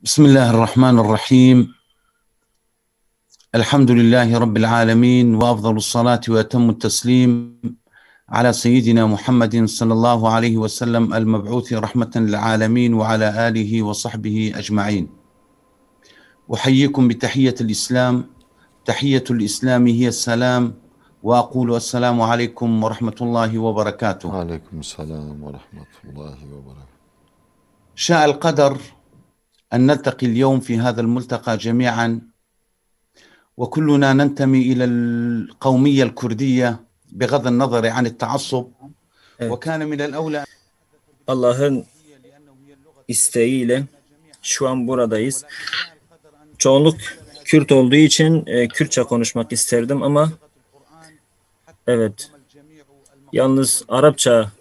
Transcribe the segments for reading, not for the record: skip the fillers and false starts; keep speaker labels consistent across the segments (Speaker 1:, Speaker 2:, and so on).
Speaker 1: بسم الله الرحمن الرحيم. الحمد لله رب العالمين، وأفضل الصلاة وأتم التسليم على سيدنا محمد صلى الله عليه وسلم المبعوث رحمة للعالمين وعلى آله وصحبه أجمعين. أحييكم بتحية الإسلام. تحية الإسلام هي السلام، وأقول السلام عليكم ورحمة الله وبركاته.
Speaker 2: وعليكم السلام ورحمة الله وبركاته.
Speaker 1: شاء القدر أن نلتقي اليوم في هذا الملتقى جميعا، وكلنا ننتمي إلى القومية الكردية بغض النظر عن التعصب. وكان من الأولى
Speaker 3: Allah'ın isteğiyle şu an buradayız. Çoğunluk Kürt olduğu için Kürtçe konuşmak isterdim ama evet, yalnız Arapça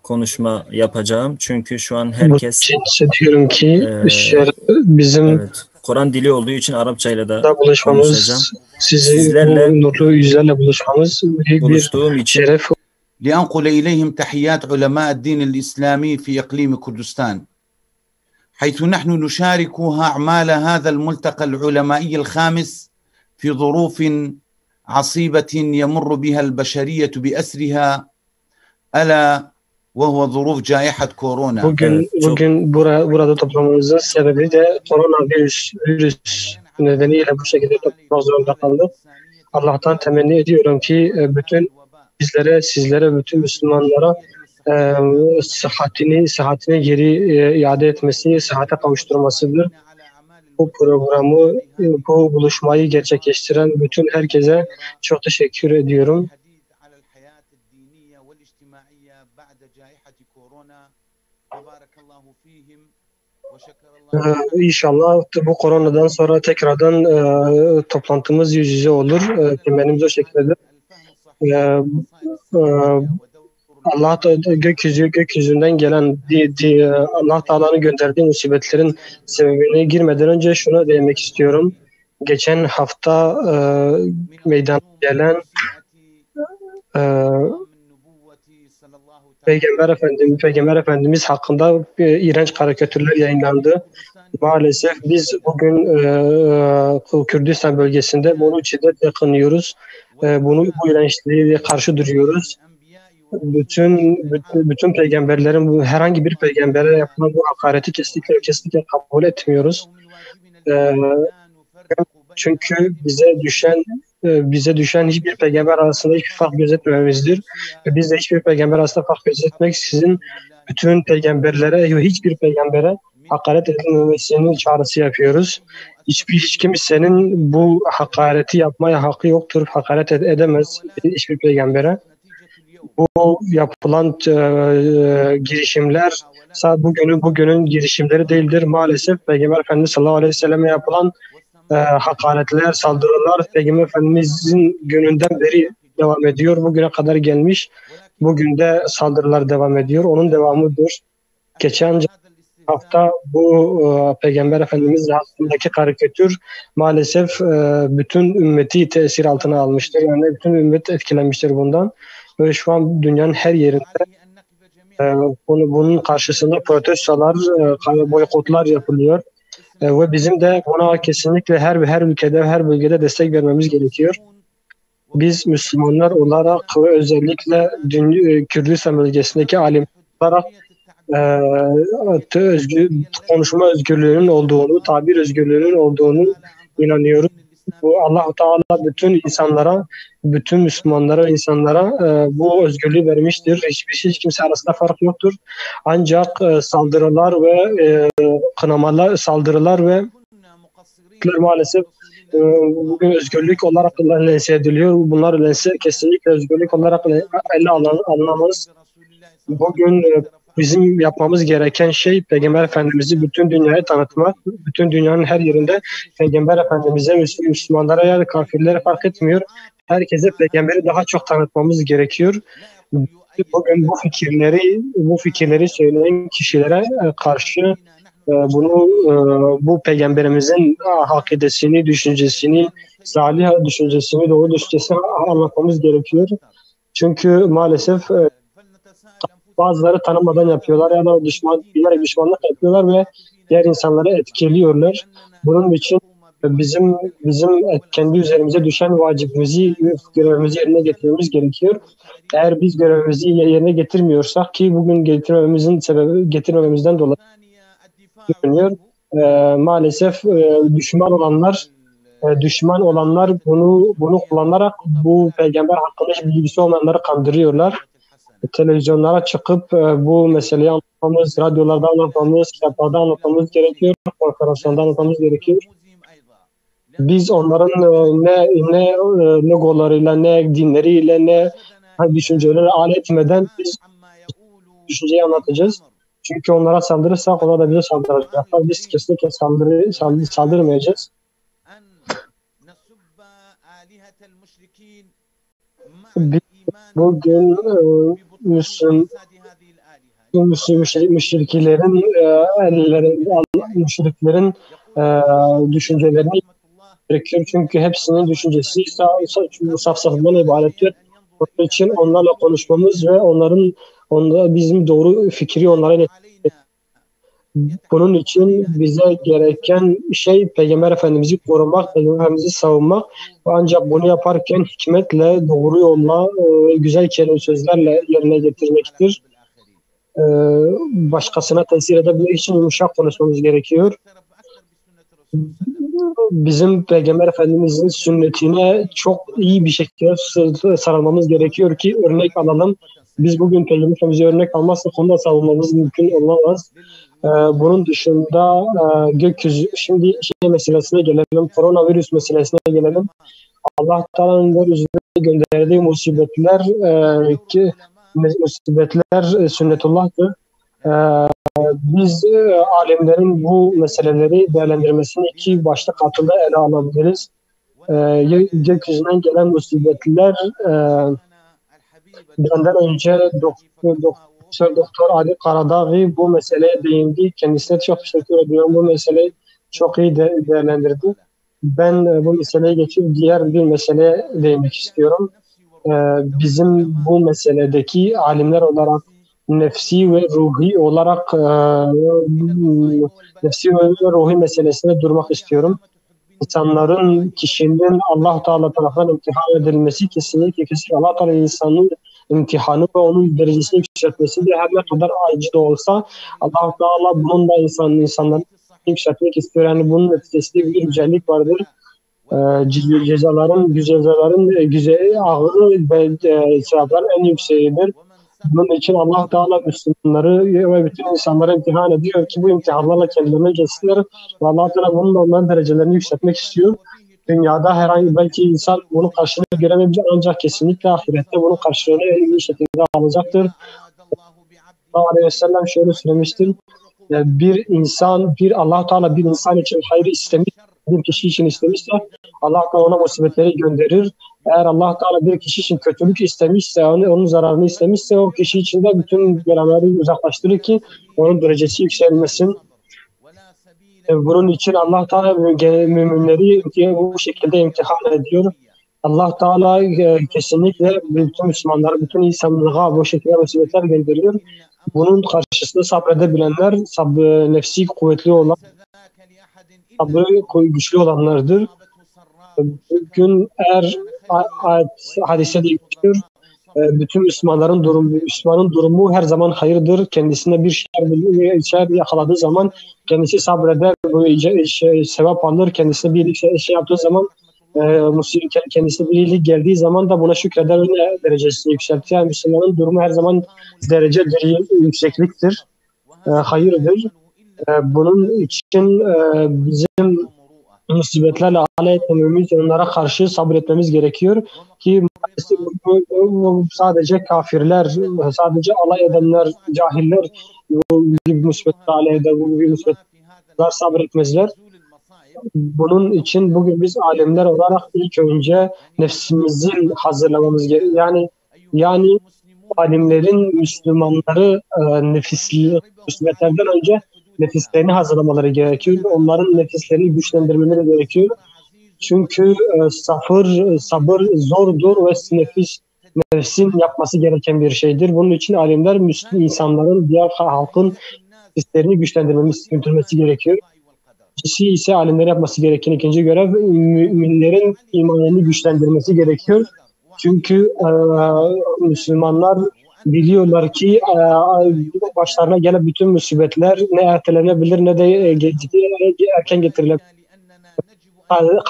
Speaker 3: konuşma yapacağım. Çünkü şu an herkes
Speaker 4: hissediyorum ki bizim
Speaker 3: evet, Kur'an dili olduğu için Arapça ile de
Speaker 4: buluşmamız,
Speaker 3: konuşacağım.
Speaker 4: sizlerle nurlu yüzlerle buluşmamız büyük bir
Speaker 3: Buluştuğum için
Speaker 4: şeref.
Speaker 1: لأنقل إليهم تحيات علماء الدين الإسلامي في إقليم كردستان، حيث نحن نشارك أعمال هذا الملتقى العلمائي الخامس في ظروف عصيبة يمر بها البشرية بأسرها، ألا وهو ظروف جائحة كورونا.
Speaker 4: Bugün burada toplamamızın sebebi de koronavirüs nedeniyle bu şekilde toplamak zorunda kaldık. Allah'tan temenni ediyorum ki bütün sizlere, bütün Müslümanlara sıhhatini geri iade etmesi, sıhhate kavuşturmasıdır. Bu programı, bu buluşmayı gerçekleştiren bütün herkese çok teşekkür ediyorum. İnşallah bu koronadan sonra tekrardan toplantımız yüz yüze olur. Temennimiz o şekildedir. Allah gökyüzünden gelen Allah Teala'nın gönderdiği musibetlerin sebebine girmeden önce şunu demek istiyorum. Geçen hafta meydana gelen Peygamber Efendimiz hakkında iğrenç karikatürler yayınlandı. Maalesef biz bugün Kürdistan bölgesinde bunu şiddetle kınıyoruz. Bu iğrençliğe karşı duruyoruz. Bütün peygamberlerin, herhangi bir peygambere yapılan bu hakareti kesinlikle kabul etmiyoruz. Çünkü bize düşen hiçbir peygamber arasında hiçbir fark gözetmememizdir. Biz de hiçbir peygamber arasında fark gözetmeksizin bütün peygamberlere, hiçbir peygambere hakaret edilmemesinin çağrısı yapıyoruz. Hiç kimsenin bu hakareti yapmaya hakkı yoktur. Hakaret edemez hiçbir peygambere. Bu yapılan girişimler bugünün girişimleri değildir. Maalesef Peygamber Efendimiz sallallahu aleyhi ve selleme yapılan hakaretler, saldırılar Peygamber Efendimiz'in gününden beri devam ediyor. Bugüne kadar gelmiş. Bugün de saldırılar devam ediyor. Onun devamıdır. Geçen hafta bu Peygamber Efendimiz hakkındaki karikatür maalesef bütün ümmeti tesir altına almıştır. Yani bütün ümmet etkilenmiştir bundan. Ve şu an dünyanın her yerinde bunun karşısında protestolar, boykotlar yapılıyor. Ve bizim de buna kesinlikle her ülkede, her bölgede destek vermemiz gerekiyor. Biz Müslümanlar olarak ve özellikle Kürdistan bölgesindeki alim olarak konuşma özgürlüğünün olduğunu, tabir özgürlüğünün olduğunu inanıyoruz. Bu Allah-u Teala bütün insanlara, bütün Müslümanlara, insanlara bu özgürlüğü vermiştir. Hiç kimse arasında fark yoktur. Ancak saldırılar ve saldırılar ve maalesef bugün özgürlük olarak lanse ediliyor. Bunlar kesinlikle özgürlük olarak ele alınamaz. Bugün bizim yapmamız gereken şey Peygamber Efendimiz'i bütün dünyaya tanıtmak. Bütün dünyanın her yerinde Peygamber Efendimiz'e, Müslümanlara ya da kafirlere fark etmiyor. Herkese Peygamber'i daha çok tanıtmamız gerekiyor. Bugün bu fikirleri söyleyen kişilere karşı bu Peygamberimizin akidesini, düşüncesini, salih düşüncesini, doğru düşüncesini anlatmamız gerekiyor. Çünkü maalesef bazıları tanımadan yapıyorlar ya da bilerek düşmanlık yapıyorlar ve diğer insanları etkiliyorlar. Bunun için bizim kendi üzerimize düşen vacibimizi, görevimizi yerine getirmemiz gerekiyor. Eğer biz görevimizi yerine getirmiyorsak, ki bugün getirmememizden dolayı görünüyor. Maalesef düşman olanlar bunu kullanarak bu peygamber hakkında hiç bilgisi olmayanları kandırıyorlar. Televizyonlara çıkıp bu meseleyi anlatmamız, radyolarda anlatmamız, kitaplarda anlatmamız gerekiyor, konferanslarda anlatmamız gerekiyor. Biz onların ne logolarıyla, ne dinleriyle, ne düşünceleri alet etmeden biz düşünceyi anlatacağız. Çünkü onlara saldırırsak onlar da bize saldıracaklar. Biz kesinlikle saldırmayacağız. Biz bugün müşriklerin düşüncelerini gerekiyor. Çünkü hepsinin düşüncesi safsatadan ibarettir. Onun için onlarla konuşmamız ve bizim doğru fikri onlara bunun için bize gereken şey Peygamber Efendimiz'i korumak, Peygamber Efendimiz'i savunmak ve ancak bunu yaparken hikmetle, doğru yolla, güzel kelime sözlerle yerine getirmektir. Başkasına tesir edebilmek için yumuşak konuşmamız gerekiyor. Bizim Peygamber Efendimiz'in sünnetine çok iyi bir şekilde sarılmamız gerekiyor ki örnek alalım. Biz bugün Peygamber Efendimiz'e örnek almazsak onu da savunmamız mümkün olmaz. Bunun dışında gökyüzü, şimdi meselesine gelelim, koronavirüs meselesine gelelim. Allah Teala'nın yeryüzüne gönderdiği musibetler sünnetullah'tır. Biz alimlerin bu meseleleri değerlendirmesini iki başlık altında ele alabiliriz. Gökyüzünden gelen musibetler benden önce Doktor Ali Karadağ bu meseleye değindi. Kendisine çok teşekkür ediyorum. Bu meseleyi çok iyi değerlendirdi. Ben bu meseleye geçip diğer bir meseleye değinmek istiyorum. Bizim bu meseledeki alimler olarak nefsi ve ruhi meselesine durmak istiyorum. Kişinin Allah Teala tarafından imtihan edilmesi kesinlikle Allah Teala insanın imtihanı ve onun derecesini yükseltmesidir. Her ne kadar acı da olsa Allah Teala bunun da insanları yükseltmek istiyor. Yani bunun neticesinde bir güzellik vardır. Cezaların ağırı ve sevapların en yükseğidir. Bunun için Allah Teala Müslümanları ve bütün insanları imtihan ediyor ki bu imtihanlarla kendilerine geçsinler. Ve Allah Teala bunun onların derecelerini yükseltmek istiyor. Dünyada herhangi belki insan bunun karşılığını göremeyebilir ancak kesinlikle ahirette bunun karşılığını en iyi şekilde alacaktır. Allah Aleyhi ve Sellem şöyle söylemiştir. Allah Teala bir insan için hayır istemiş, bir kişi için istemişse Allah Teala ona musibetleri gönderir. Eğer Allah Teala bir kişi için kötülük istemişse, onun zararını istemişse o kişi için de bütün belaları uzaklaştırır ki onun derecesi yükselmesin. Bunun için Allah Teala müminleri bu şekilde imtihan ediyor. Allah Teala kesinlikle bütün Müslümanları, bütün insanlığa bu şekilde musibetler gönderiyor. Bunun karşısında sabredebilenler, nefsi kuvvetli olan, sabrı güçlü olanlardır. Bugün hadise geçiyor. Bütün Müslümanın durumu her zaman hayırdır. Kendisine bir şer yakaladığı zaman kendisi sabreder, sevap alır. Kendisine bir şey yaptığı zaman, kendisine bir iyilik geldiği zaman da buna şükreder ve derecesini yükseltir. Yani Müslümanın durumu her zaman derecedir, yüksekliktir, hayırdır. Bunun için bizim musibetlerle alay etmememiz, onlara karşı sabretmemiz gerekiyor ki sadece kafirler, sadece alay edenler, cahiller bu gibi musibetlerle alay eder, bu gibi musibetler sabretmezler. Bunun için bugün biz alimler olarak ilk önce nefsimizi hazırlamamız gerekiyor. Yani alimlerin Müslümanları musibetlerden önce nefislerini hazırlamaları gerekiyor. Onların nefislerini güçlendirmeleri gerekiyor. Çünkü sabır zordur ve nefsin yapması gereken bir şeydir. Bunun için alimler Müslüman insanların, diğer halkın hislerini güçlendirmesi gerekiyor. İkincisi ise alimlerin yapması gereken ikinci görev müminlerin imanını güçlendirmesi gerekiyor. Çünkü Müslümanlar biliyorlar ki başlarına gelen bütün musibetler ne ertelenebilir ne de erken getirilebilir.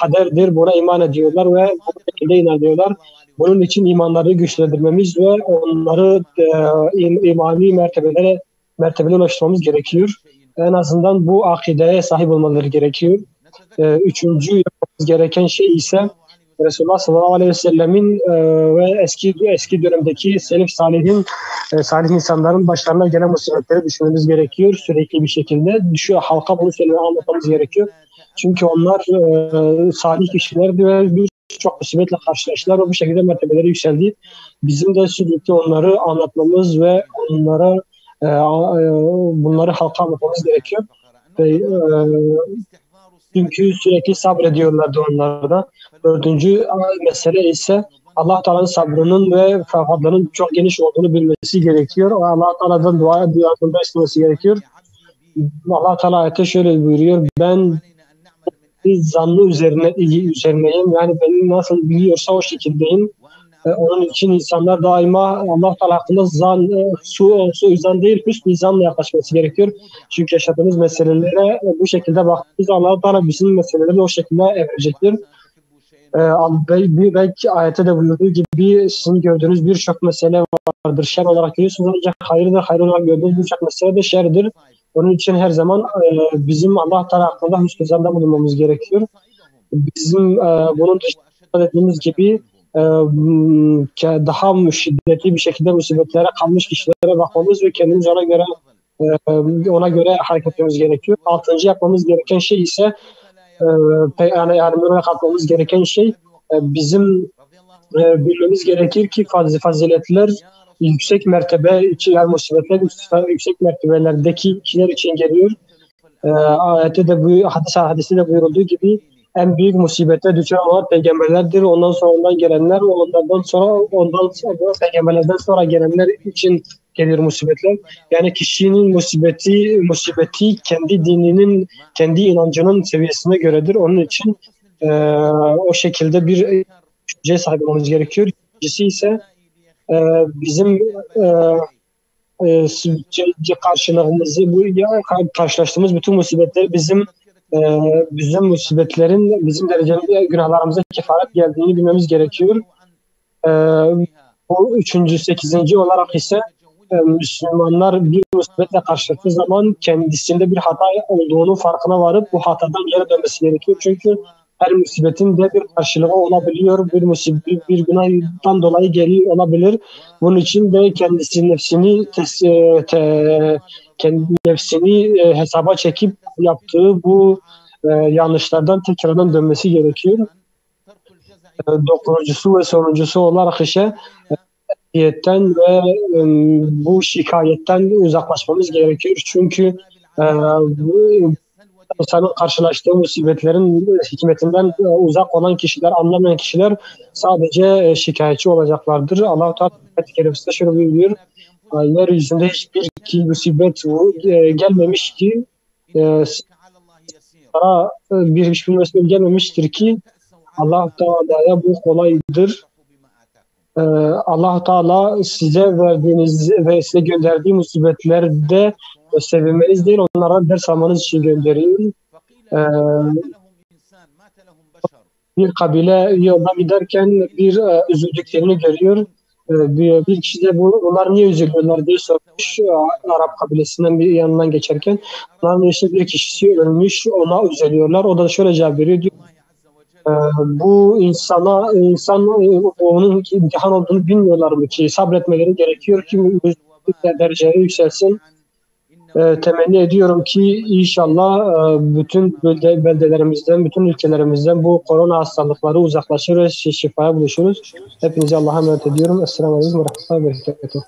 Speaker 4: Kaderdir, buna iman ediyorlar ve bu şekilde inanıyorlar. Bunun için imanları güçlendirmemiz ve onları imani mertebelere ulaştırmamız gerekiyor. En azından bu akideye sahip olmaları gerekiyor. Üçüncü yapmamız gereken şey ise Resulullah sallallahu aleyhi ve sellemin ve eski dönemdeki salih insanların başlarına gelen musibetleri düşünmemiz gerekiyor sürekli bir şekilde. Halka bunu anlatmamız gerekiyor. Çünkü onlar salih kişilerdi ve birçok musibetle karşılaştılar ve bu şekilde mertebeleri yükseldi. Bizim de sürekli onları anlatmamız ve bunları halka anlatmamız gerekiyor. Çünkü sürekli sabrediyorlardı onlarda. Dördüncü mesele ise Allah Teala'nın sabrının ve fadlının çok geniş olduğunu bilmesi gerekiyor. Allah Teala'dan duasında istemesi gerekiyor. Allah Teala ayette şöyle buyuruyor: ben zannı üzerineyim. Yani beni nasıl biliyorsa o şekildeyim. Onun için insanlar daima Allah Teala hakkında suizan değil, hüsnü zanla yaklaşması gerekiyor. Çünkü yaşadığımız meselelere bu şekilde baktığımızda Allah Teala bizim meseleleri o şekilde evirecektir. Belki ayette de buyurduğu gibi sizin gördüğünüz birçok mesele vardır. Şer olarak görüyorsunuz ancak hayır olarak gördüğünüz birçok mesele de şerdir. Onun için her zaman bizim Allah Teala hakkında hüsnü zanda bulunmamız gerekiyor. Bizim bunun dışında dediğimiz gibi daha şiddetli bir şekilde musibetlere kalmış kişilere bakmamız ve kendimiz ona göre hareket etmemiz gerekiyor. Altıncı yapmamız gereken şey ise yani katmamız gereken şey bizim bilmemiz gerekir ki faziletler yüksek mertebe için, yani musibetler yüksek mertebelerdeki kişiler için geliyor. Ayette de hadiste de buyurulduğu gibi en büyük musibete düşen olan peygamberlerdir. Ondan sonra gelenler, ondan sonra peygamberlerden sonra gelenler için gelir musibetler. Yani kişinin musibeti kendi dininin, kendi inancının seviyesine göredir. Onun için o şekilde bir düşünceye sahip olmamız gerekiyor. İkincisi ise bizim karşılaştığımız bütün musibetler bizim musibetlerin bizim derecemizde günahlarımıza kefaret geldiğini bilmemiz gerekiyor. Bu üçüncü, sekizinci olarak ise Müslümanlar bir musibetle karşılaştığı zaman kendisinde bir hata olduğunu farkına varıp bu hatadan geri dönmesi gerekiyor. Çünkü her musibetin de bir karşılığı olabiliyor. Bir günahdan dolayı geliyor olabilir. Bunun için de kendi nefsini hesaba çekip yaptığı bu yanlışlardan tekrardan dönmesi gerekiyor. Dokuzuncusu ve sonuncusu olarak ise şikayetten ve bu şikayetten uzaklaşmamız gerekiyor. Çünkü insanın karşılaştığı musibetlerin hikmetinden uzak olan kişiler, anlamayan kişiler sadece şikayetçi olacaklardır. Allah-u Teala ayet-i kerimesinde şöyle buyuruyor: yeryüzünde hiçbir musibet gelmemiş ki hiçbir musibet gelmemiştir ki Allah-u Teala'ya bu kolaydır. Allah-u Teala size verdiğiniz ve size gönderdiği musibetlerde sevinmeniz değil, onlara ders almanız için gönderiyor. Bir kabile yolda giderken bir üzüldüklerini görüyor. Bir kişi de bunlar niye üzülüyorlar diye sormuş Arap kabilesinden bir yanından geçerken. Onların işte bir kişisi ölmüş, ona üzülüyorlar. O da şöyle cevap veriyor: diyor, bu insan onun imtihan olduğunu bilmiyorlar mı ki sabretmeleri gerekiyor ki dereceleri yükselsin. Temenni ediyorum ki inşallah bütün beldelerimizden, bütün ülkelerimizden bu korona hastalıkları uzaklaşır ve şifaya buluşuruz. Hepinize Allah'a emanet ediyorum. Esselamu Aleyküm ve Rahmetullahi ve Berekatuhu.